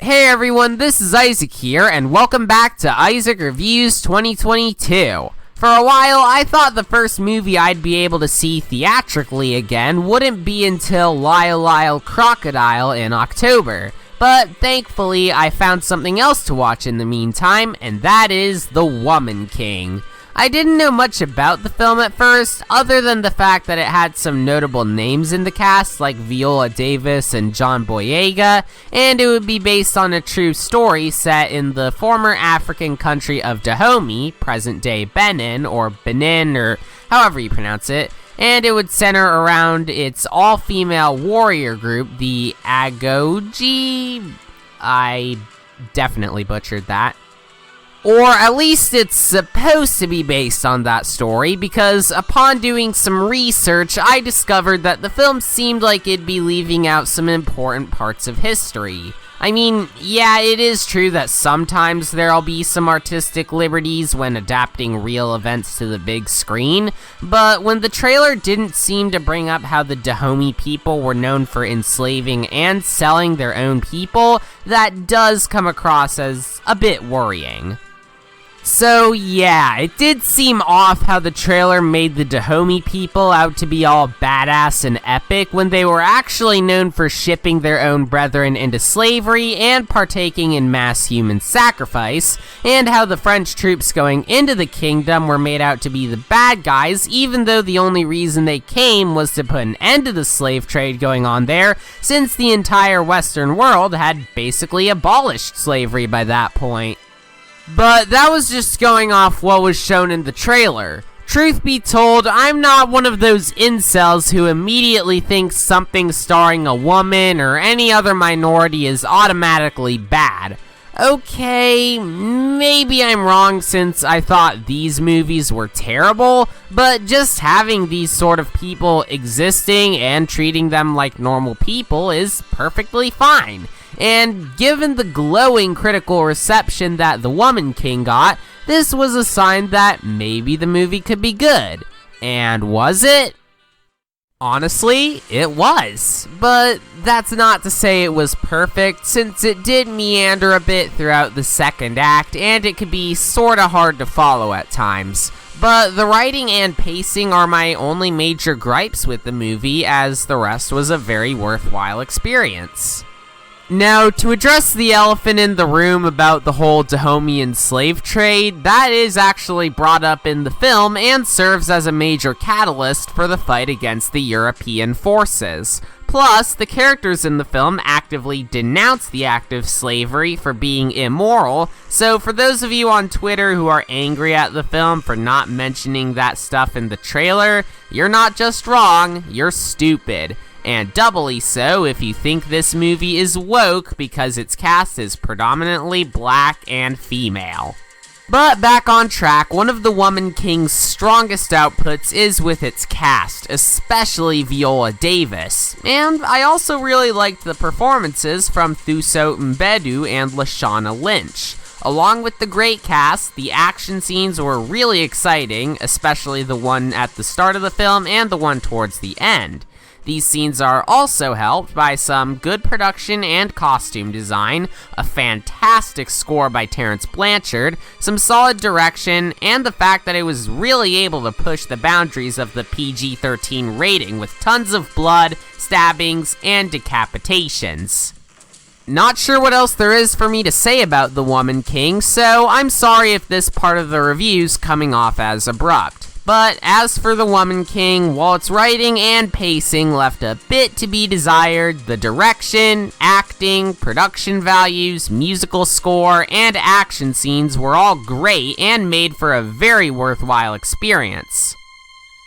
Hey everyone, this is Isaac here, and welcome back to Isaac Reviews 2022. For a while, I thought the first movie I'd be able to see theatrically again wouldn't be until Lyle Lyle Crocodile in October. But thankfully, I found something else to watch in the meantime, and that is The Woman King. I didn't know much about the film at first, other than the fact that it had some notable names in the cast like Viola Davis and John Boyega, and it would be based on a true story set in the former African country of Dahomey, present-day Benin, or Benin, or however you pronounce it, and it would center around its all-female warrior group, the Agoji. I definitely butchered that. Or at least it's supposed to be based on that story, because upon doing some research, I discovered that the film seemed like it'd be leaving out some important parts of history. I mean, yeah, it is true that sometimes there'll be some artistic liberties when adapting real events to the big screen, but when the trailer didn't seem to bring up how the Dahomey people were known for enslaving and selling their own people, that does come across as a bit worrying. So yeah, it did seem off how the trailer made the Dahomey people out to be all badass and epic when they were actually known for shipping their own brethren into slavery and partaking in mass human sacrifice, and how the French troops going into the kingdom were made out to be the bad guys, even though the only reason they came was to put an end to the slave trade going on there, since the entire Western world had basically abolished slavery by that point. But that was just going off what was shown in the trailer. Truth be told, I'm not one of those incels who immediately thinks something starring a woman or any other minority is automatically bad. Okay, maybe I'm wrong since I thought these movies were terrible, but just having these sort of people existing and treating them like normal people is perfectly fine. And given the glowing critical reception that The Woman King got, this was a sign that maybe the movie could be good. And was it? Honestly, it was. But that's not to say it was perfect, since it did meander a bit throughout the second act, and it could be sorta hard to follow at times. But the writing and pacing are my only major gripes with the movie, as the rest was a very worthwhile experience. Now, to address the elephant in the room about the whole Dahomeyan slave trade, that is actually brought up in the film and serves as a major catalyst for the fight against the European forces. Plus, the characters in the film actively denounce the act of slavery for being immoral, so for those of you on Twitter who are angry at the film for not mentioning that stuff in the trailer, you're not just wrong, you're stupid. And doubly so if you think this movie is woke because its cast is predominantly black and female. But back on track, one of The Woman King's strongest outputs is with its cast, especially Viola Davis. And I also really liked the performances from Thuso Mbedu and Lashana Lynch. Along with the great cast, the action scenes were really exciting, especially the one at the start of the film and the one towards the end. These scenes are also helped by some good production and costume design, a fantastic score by Terrence Blanchard, some solid direction, and the fact that it was really able to push the boundaries of the PG-13 rating with tons of blood, stabbings, and decapitations. Not sure what else there is for me to say about The Woman King, so I'm sorry if this part of the review's coming off as abrupt. But as for The Woman King, while its writing and pacing left a bit to be desired, the direction, acting, production values, musical score, and action scenes were all great and made for a very worthwhile experience.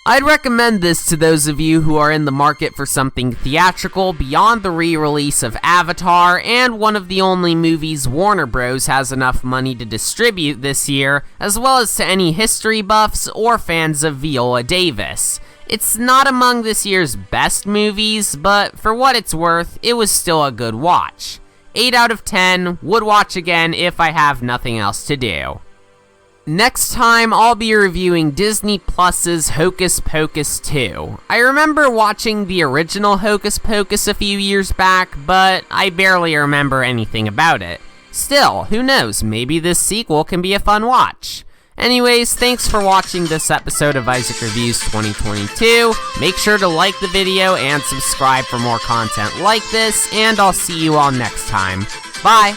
I'd recommend this to those of you who are in the market for something theatrical beyond the re-release of Avatar and one of the only movies Warner Bros. Has enough money to distribute this year, as well as to any history buffs or fans of Viola Davis. It's not among this year's best movies, but for what it's worth, it was still a good watch. 8 out of 10, would watch again if I have nothing else to do. Next time, I'll be reviewing Disney Plus's Hocus Pocus 2. I remember watching the original Hocus Pocus a few years back, but I barely remember anything about it. Still, who knows, maybe this sequel can be a fun watch. Anyways, thanks for watching this episode of Isaac Reviews 2022. Make sure to like the video and subscribe for more content like this, and I'll see you all next time. Bye!